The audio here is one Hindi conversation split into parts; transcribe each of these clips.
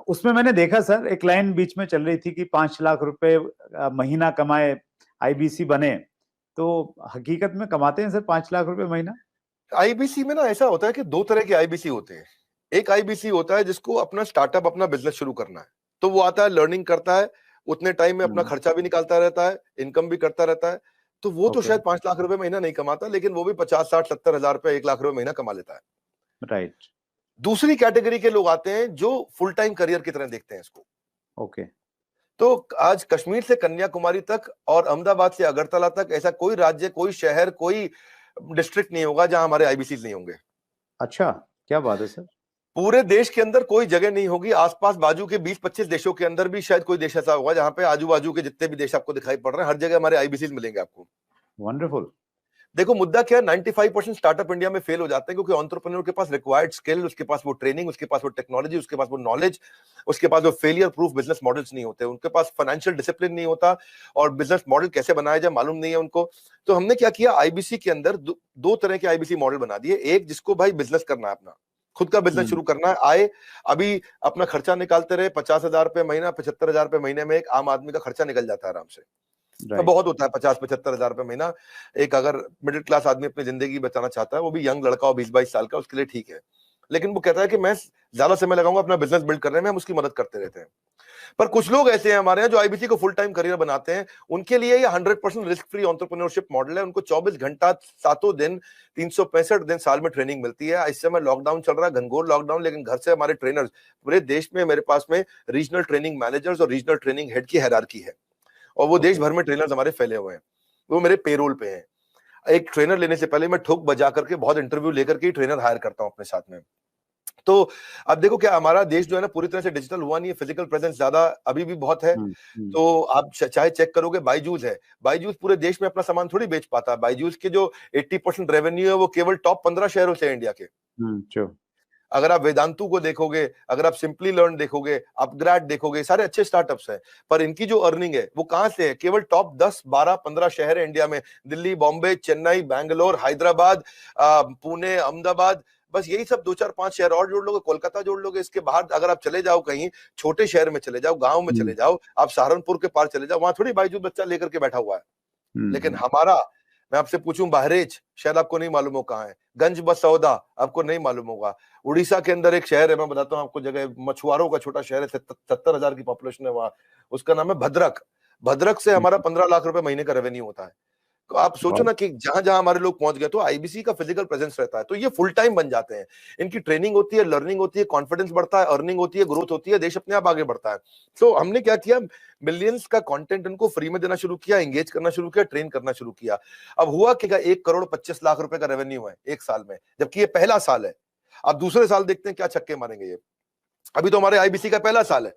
उसमें मैंने देखा सर, एक लाइन बीच में चल रही थी कि 5 लाख रुपए महीना कमाए आईबीसी बने, तो हकीकत में कमाते हैं सर 5 लाख रुपए महीना? आईबीसी में ना ऐसा होता है कि दो तरह के आईबीसी होते हैं। एक आईबीसी होता है जिसको अपना स्टार्टअप, अपना बिजनेस शुरू करना है, तो वो आता है, लर्निंग करता है, उतने टाइम में अपना खर्चा भी निकालता रहता है, इनकम भी करता रहता है, तो वो तो शायद 5 लाख रुपए महीना नहीं कमाता, लेकिन वो भी 50, 60, 70 हजार रुपए, 1 लाख रुपए महीना कमा लेता है। राइट। दूसरी कैटेगरी के लोग आते हैं जो फुल टाइम करियर की तरह देखते हैं इसको। ओके। तो आज कश्मीर से कन्याकुमारी तक और अहमदाबाद से अगरतला तक ऐसा कोई राज्य, कोई शहर, कोई डिस्ट्रिक्ट नहीं होगा जहां हमारे आईबीसी नहीं होंगे। अच्छा, क्या बात है सर। पूरे देश के अंदर कोई जगह नहीं होगी, आसपास बाजू के 20-25 देशों के अंदर भी शायद कोई देश ऐसा होगा जहां पे आजू बाजू के जितने भी देश आपको दिखाई पड़ रहे हैं, हर जगह हमारे आईबीसी मिलेंगे आपको। वंडरफुल। देखो मुद्दा क्या है, 95% स्टार्टअप इंडिया में फेल हो जाते हैं क्योंकि एंटरप्रेन्योर के पास रिक्वायर्ड स्किल, उसके पास वो ट्रेनिंग, उसके पास वो टेक्नोलॉजी, उसके पास वो नॉलेज, उसके पास वो फेलियर प्रूफ बिजनेस मॉडल्स नहीं होते, उनके पास फाइनेंशियल डिसिप्लिन नहीं होता, और बिजनेस मॉडल कैसे बनाया जाए मालूम नहीं है उनको। तो हमने क्या किया, आईबीसी के अंदर दो तरह के आईबीसी मॉडल बना दिए। एक जिसको भाई बिजनेस करना है, अपना खुद का बिजनेस शुरू करना है, आए अभी अपना खर्चा निकालते रहे, 50,000 रुपए महीना, 75,000 रुपए महीने में एक आम आदमी का खर्चा निकल जाता है आराम से। तो बहुत होता है 50-75,000 रुपए महीना। एक अगर मिडिल क्लास आदमी अपनी जिंदगी बचाना चाहता है, वो भी यंग लड़का हो 20-22 साल का, उसके लिए ठीक है। लेकिन वो कहता है कि मैं ज्यादा समय लगाऊंगा अपना बिजनेस बिल्ड करने में, हम उसकी मदद करते रहते हैं। पर कुछ लोग ऐसे हैं हमारे यहाँ जो आईबीसी को फुल टाइम करियर बनाते हैं, उनके लिए ये 100% रिस्क फ्री एंटरप्रेन्योरशिप मॉडल है। उनको 24 घंटा 7 दिन 365 दिन साल में ट्रेनिंग मिलती है। इस समय लॉकडाउन चल रहा है, घनघोर लॉकडाउन, लेकिन घर से हमारे ट्रेनर्स पूरे देश में, मेरे पास में रीजनल ट्रेनिंग मैनेजर्स और रीजनल ट्रेनिंग हेड की हायरार्की है, और वो देश भर में ट्रेनर्स हमारे फैले हुए हैं, वो मेरे पेरोल पे हैं। एक ट्रेनर लेने से पहले मैं ठोक बजा करके बहुत इंटरव्यू लेकर के ट्रेनर हायर करता हूं अपने साथ में। तो अब देखो क्या हमारा देश जो है ना पूरी तरह से डिजिटल हुआ नहीं है, फिजिकल प्रेजेंस ज्यादा अभी भी बहुत है। तो आप चाहे चेक करोगे, बायजूस है, बायजूस पूरे देश में अपना सामान थोड़ी बेच पाता है। बायजूस के जो 80% रेवेन्यू है वो केवल टॉप 15 शहरों से है इंडिया के। अगर आप वेदांतु को देखोगे, अगर आप सिंपली लर्न देखोगे, अपग्रेड देखोगे, सारे अच्छे स्टार्टअप्स हैं, पर इनकी जो अर्निंग है वो कहां से है, केवल टॉप 10, 12, 15 शहर है इंडिया में, दिल्ली, बॉम्बे, चेन्नई, बैंगलोर, हैदराबाद, पुणे, अहमदाबाद, बस यही सब 2-4-5 शहर और जोड़ लोगे, कोलकाता जोड़ लोगे। इसके बाहर अगर आप चले जाओ, कहीं छोटे शहर में चले जाओ, गांव में चले जाओ, आप सहारनपुर के पार चले जाओ, वहां थोड़ी बायजूस बच्चा लेकर के बैठा हुआ है। लेकिन हमारा, मैं आपसे पूछूं, बहरेच शायद आपको नहीं मालूम हो कहां है, गंज बसौदा आपको नहीं मालूम होगा, उड़ीसा के अंदर एक शहर है, मैं बताता हूं आपको जगह, मछुआरों का छोटा शहर है, 70,000 की पॉपुलेशन है वहां, उसका नाम है भद्रक। भद्रक से हमारा 15 लाख रुपए महीने का रेवेन्यू होता है। तो आप सोचो ना कि जहां जहां हमारे लोग पहुंच गए, तो आईबीसी का फिजिकल प्रेजेंस रहता है, तो ये फुल टाइम बन जाते हैं। इनकी ट्रेनिंग होती है, लर्निंग होती है, कॉन्फिडेंस बढ़ता है, अर्निंग होती है, ग्रोथ होती है, देश अपने आप आगे बढ़ता है। तो हमने क्या किया, मिलियंस का कंटेंट इनको फ्री में देना शुरू किया, एंगेज करना शुरू किया, ट्रेन करना शुरू किया। अब हुआ क्या, 1,25,00,000 रुपए का रेवेन्यू है एक साल में, जबकि ये पहला साल है। अब दूसरे साल देखते हैं क्या छक्के मारेंगे ये। अभी तो हमारे आईबीसी का पहला साल है।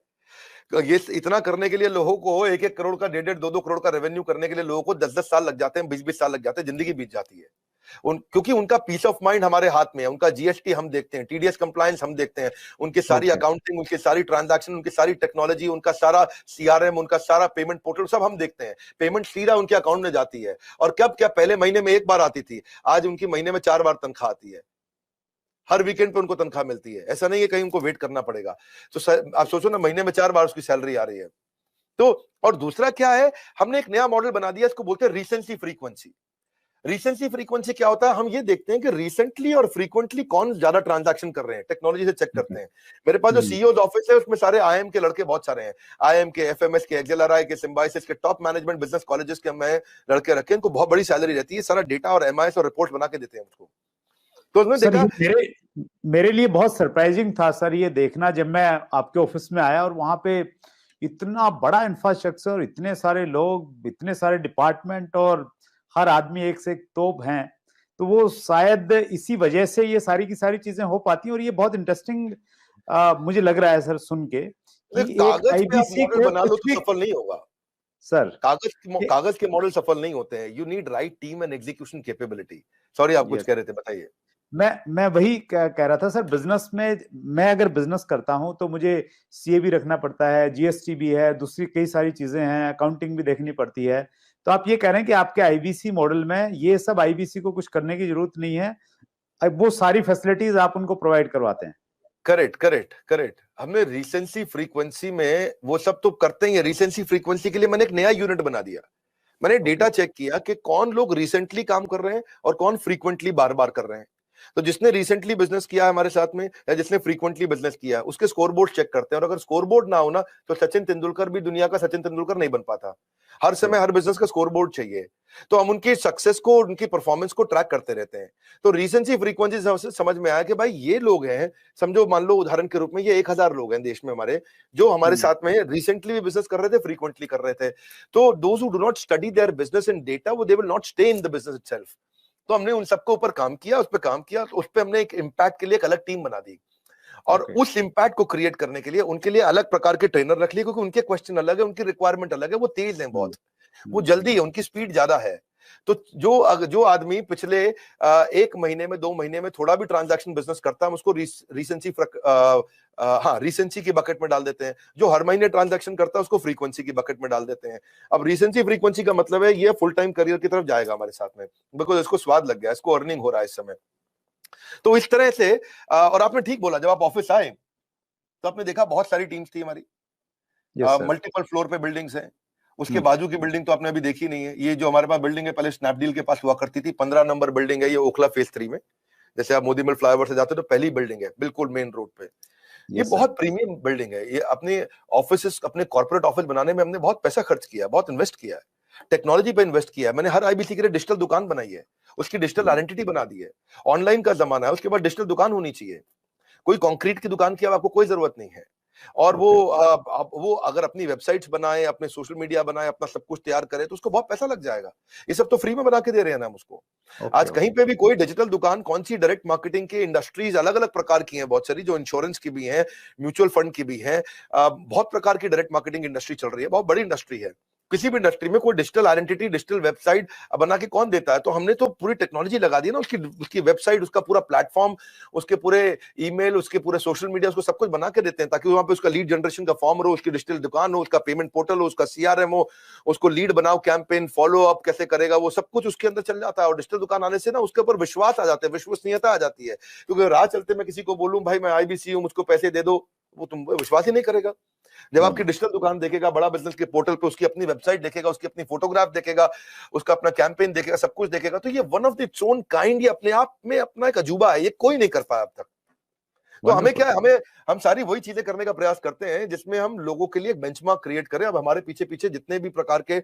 ये इतना करने के लिए लोगों को 1-1 करोड़ का, 1.5-1, 2-2 करोड़ का रेवेन्यू करने के लिए लोगों को 10-10 साल लग जाते हैं, 20-20 साल लग जाते हैं, जिंदगी बीत जाती है। क्योंकि उनका पीस ऑफ माइंड हमारे हाथ में है, उनका जीएसटी हम देखते हैं, टीडीएस कंप्लायंस हम देखते हैं, उनकी सारी अकाउंटिंग, उनकी सारी ट्रांजैक्शन, उनकी सारी टेक्नोलॉजी, उनका सारा सीआरएम, उनका सारा पेमेंट पोर्टल सब हम देखते हैं। पेमेंट सीधा उनके अकाउंट में जाती है, और कब क्या, पहले महीने में एक बार आती थी, आज उनकी महीने में 4 बार तनख्वाह आती है। हर वीकेंड पे उनको तनख्वाह मिलती है, ऐसा नहीं है कहीं उनको वेट करना पड़ेगा। तो आप सोचो ना, महीने में 4 बार उसकी सैलरी आ रही है। तो और दूसरा क्या है, हमने एक नया मॉडल बना दिया, इसको बोलते हैं रीसेंसी फ्रीक्वेंसी। रीसेंसी फ्रीक्वेंसी क्या होता है, हम ये देखते हैं कि रिसेंटली और फ्रीक्वेंटली कौन ज्यादा ट्रांजैक्शन कर रहे हैं, टेक्नोलॉजी से चेक करते हैं। मेरे पास जो सीईओ ऑफिस है उसमें सारे आईएम के लड़के बहुत सारे हैं, आईएम के, एफएमएस के, एक्सेलआरआई के, सिम्बायोसिस के, टॉप मैनेजमेंट बिजनेस कॉलेजेस के मैं लड़के रखे, इनको बहुत बड़ी सैलरी रहती है, सारा डेटा और एमआईएस और रिपोर्ट बना के देते हैं उसको। तो उसने देखा, मेरे लिए बहुत सरप्राइजिंग था सर ये देखना, जब मैं आपके ऑफिस में आया और वहां पे इतना बड़ा इंफ्रास्ट्रक्चर, इतने सारे लोग, इतने सारे डिपार्टमेंट, और हर आदमी एक से एक तोप हैं। तो वो शायद इसी वजह से ये सारी की सारी चीजें हो पाती हैं। और ये बहुत इंटरेस्टिंग मुझे लग रहा है सर सुन के कि एक आईबीसी को बना लो तो सफल नहीं होगा सर। कागज के मॉडल सफल नहीं होते हैं, you need right team and execution capability. Sorry, आप कुछ कह रहे थे, बताइए। मैं वही कह रहा था सर, बिजनेस में मैं अगर बिजनेस करता हूं तो मुझे सीए भी रखना पड़ता है, जीएसटी भी है, दूसरी कई सारी चीजें हैं, अकाउंटिंग भी देखनी पड़ती है। तो आप ये कह रहे हैं कि आपके आईबीसी मॉडल में ये सब, आईबीसी को कुछ करने की जरूरत नहीं है, वो सारी फैसिलिटीज आप उनको प्रोवाइड करवाते हैं? Correct correct correct. हमने रिसेंसी फ्रीक्वेंसी में वो सब तो करते ही है। रिसेंसी फ्रीक्वेंसी के लिए मैंने एक नया यूनिट बना दिया। मैंने डेटा चेक किया कि कौन लोग रिसेंटली काम कर रहे हैं और कौन फ्रीक्वेंटली बार बार कर रहे हैं। तो जिसने रिसेंटली बिजनेस किया है हमारे साथ में या जिसने फ्रीक्वेंटली बिजनेस किया है उसके स्कोरबोर्ड चेक करते हैं, और अगर स्कोरबोर्ड ना हो ना तो सचिन तेंदुलकर भी दुनिया का सचिन तेंदुलकर नहीं बन पाता। हर समय हर बिजनेस का स्कोरबोर्ड चाहिए। तो हम उनकी सक्सेस को, उनकी परफॉर्मेंस को ट्रैक करते रहते हैं। तो रिसेंसी फ्रीक्वेंसी से समझ में आया कि भाई ये लोग हैं, समझो मान लो उदाहरण के रूप में ये 1000 लोग हैं देश में हमारे, जो हमारे साथ में रिसेंटली भी बिजनेस कर रहे थे, फ्रीक्वेंटली कर रहे थे। तो those who do not study their business in data, वो they will not stay in the business itself. तो हमने उन सबके ऊपर काम किया, उस पर काम किया, तो उस पर हमने एक इम्पैक्ट के लिए एक अलग टीम बना दी, और उस इम्पैक्ट को क्रिएट करने के लिए उनके लिए अलग प्रकार के ट्रेनर रख लिए, क्योंकि उनके क्वेश्चन अलग है, उनकी रिक्वायरमेंट अलग है, वो तेज हैं बहुत, वो जल्दी है, उनकी स्पीड ज्यादा है। तो जो आदमी पिछले 1 महीने में 2 महीने में थोड़ा भी ट्रांजैक्शन बिजनेस करता है, हम उसको रिसेंसी की बकेट में डाल देते हैं। जो हर महीने ट्रांजैक्शन करता है उसको फ्रीक्वेंसी की बकेट में डाल देते हैं। अब रिसेंसी फ्रीक्वेंसी का मतलब है ये फुल टाइम करियर की तरफ जाएगा हमारे साथ में, बिकॉज इसको स्वाद लग गया, इसको अर्निंग हो रहा है इस समय। तो इस तरह से और आपने ठीक बोला, जब आप ऑफिस आए तो आपने देखा बहुत सारी टीम्स थी हमारी, मल्टीपल फ्लोर पे बिल्डिंग्स हैं। उसके बाजू की बिल्डिंग तो आपने अभी देखी नहीं है। ये जो हमारे पास बिल्डिंग है पहले स्नैपडील के पास हुआ करती थी, 15 नंबर बिल्डिंग है, ये ओखला फेज 3 में। जैसे आप मोदी मिल फ्लाईओवर से जाते हो तो पहली बिल्डिंग है बिल्कुल मेन रोड पे। ये बहुत प्रीमियम बिल्डिंग है। ये अपने ऑफिस, अपने कॉर्पोरेट ऑफिस बनाने में हमने बहुत पैसा खर्च किया, बहुत इन्वेस्ट किया है, टेक्नोलॉजी पे इन्वेस्ट किया है। मैंने हर आईबीसी के लिए डिजिटल दुकान बनाई है, उसकी डिजिटल आइडेंटिटी बना दी है। ऑनलाइन का जमाना है, उसके बाद डिजिटल दुकान होनी चाहिए। कोई कंक्रीट की दुकान की आपको कोई जरूरत नहीं है। और वो अगर अपनी वेबसाइट्स बनाए, अपने सोशल मीडिया बनाए, अपना सब कुछ तैयार करे तो उसको बहुत पैसा लग जाएगा। ये सब तो फ्री में बना के दे रहे हैं ना हम उसको। आज कहीं पे भी कोई डिजिटल दुकान, कौन सी डायरेक्ट मार्केटिंग की इंडस्ट्रीज अलग अलग प्रकार की हैं, बहुत सारी, जो इंश्योरेंस की भी हैं, म्यूचुअल फंड की भी हैं, बहुत प्रकार की डायरेक्ट मार्केटिंग इंडस्ट्री चल रही है, बहुत बड़ी इंडस्ट्री है। किसी भी इंडस्ट्री में कोई डिजिटल आइडेंटिटी, डिजिटल वेबसाइट बना के कौन देता है? तो हमने तो पूरी टेक्नोलॉजी लगा दी ना, उसकी वेबसाइट, उसका पूरा प्लेटफॉर्म, उसके पूरे ईमेल, उसके पूरे सोशल मीडिया, उसको सब कुछ बना के देते हैं, ताकि वहां पे उसका लीड जनरेशन का फॉर्म हो, उसकी डिजिटल दुकान हो, उसका पेमेंट पोर्टल हो, उसका सीआरएम हो, उसको लीड बनाओ, कैंपेन फॉलो अप कैसे करेगा, वो सब कुछ उसके अंदर चल जाता है। और डिजिटल दुकान आने से ना उसके ऊपर विश्वास आ जाता है, विश्वसनीयता आ जाती है। क्योंकि राह चलते मैं किसी को बोलूं भाई मैं आईबीसी हूं, मुझको पैसे दे दो, वो तुम विश्वास ही नहीं करेगा। जब आपकी डिजिटल दुकान देखेगा, बड़ा बिजनेस के पोर्टल पे उसकी अपनी वेबसाइट देखेगा, उसकी अपनी फोटोग्राफ देखेगा, उसका अपना कैंपेन देखेगा, सब कुछ देखेगा, तो ये one of the its own kind, ये अपने आप में अपना एक अजूबा है, ये कोई नहीं कर पाया अब तक। तो हमें क्या है, हम सारी वही चीजें करने का प्रयास करते हैं जिसमें हम लोगों के लिए एक बेंचमार्क क्रिएट करें। अब हमारे पीछे पीछे जितने भी प्रकार के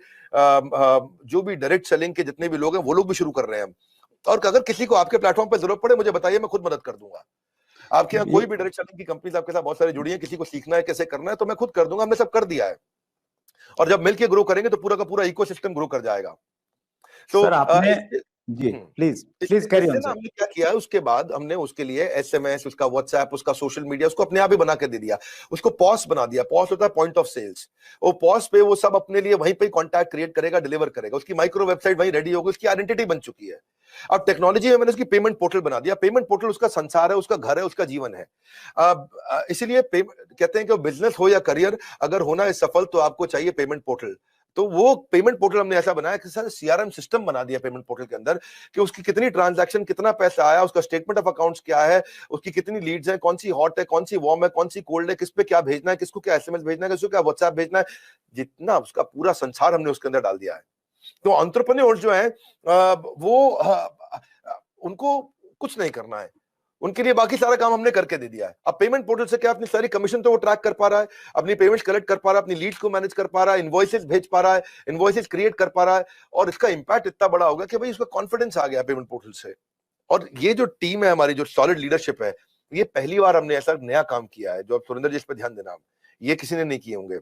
जो भी डायरेक्ट सेलिंग के जितने भी लोग हैं वो लोग भी शुरू कर रहे हैं हम। और अगर किसी को आपके प्लेटफॉर्म पर जरूरत पड़े मुझे बताइए, मैं खुद मदद कर दूंगा। आपके यहाँ कोई भी डायरेक्ट सेलिंग की कंपनीज आपके साथ बहुत सारी जुड़ी है, किसी को सीखना है कैसे करना है तो मैं खुद कर दूंगा, हमने सब कर दिया है। और जब मिलके ग्रो करेंगे तो पूरा का पूरा इकोसिस्टम ग्रो कर जाएगा। तो सर आपने जी प्लीज कैरी ऑन सर। हमने क्या किया, उसके बाद हमने उसके लिए एसएमएस, उसका व्हाट्सएप, उसका सोशल मीडिया, उसको अपने आप ही बना के दे दिया। उसको पॉस बना दिया। पॉस होता है पॉइंट ऑफ सेल्स। वो पॉस पे वो सब अपने लिए वहीं पे कॉन्टैक्ट क्रिएट करेगा, डिलीवर करेगा। उसकी माइक्रो वेबसाइट वहीं रेडी होगी, उसकी आइडेंटिटी बन चुकी है। अब टेक्नोलॉजी में मैंने उसकी पेमेंट पोर्टल बना दिया। पेमेंट पोर्टल उसका संसार है, उसका घर है, उसका जीवन है। इसीलिए कहते हैं कि बिजनेस हो या करियर, अगर होना है सफल तो आपको चाहिए पेमेंट पोर्टल। तो वो पेमेंट पोर्टल हमने ऐसा बनाया कि सर सीआरएम सिस्टम बना दिया पेमेंट पोर्टल के अंदर, कि उसकी कितनी ट्रांजैक्शन, कितना पैसा आया, उसका स्टेटमेंट ऑफ अकाउंट्स क्या है, उसकी कितनी लीड्स हैं, कौन सी हॉट है, कौन सी वार्म है, कौन सी कोल्ड है, किस पे क्या भेजना है, किसको क्या एसएमएस भेजना है, किसको क्या व्हाट्सएप भेजना है, जितना उसका पूरा संसार हमने उसके अंदर डाल दिया है। तो एंटरप्रेन्योर्स जो है उनको कुछ नहीं करना है, उनके लिए बाकी सारा काम हमने करके दे दिया है। अब पेमेंट पोर्टल से क्या, अपनी सारी कमीशन तो वो ट्रैक कर पा रहा है, अपनी पेमेंट्स कलेक्ट कर पा रहा है, अपनी लीड्स को मैनेज कर पा रहा है, इनवॉइसेस भेज पा रहा है, इनवॉइसेस क्रिएट कर पा रहा है। और इसका इंपैक्ट इतना बड़ा होगा कि भाई उसका कॉन्फिडेंस आ गया पेमेंट पोर्टल से। और ये जो टीम है हमारी, जो सॉलिड लीडरशिप है, ये पहली बार हमने ऐसा नया काम किया है। जो अब सुरेंद्र जी इस पर ध्यान देना, ये किसी ने नहीं किए होंगे।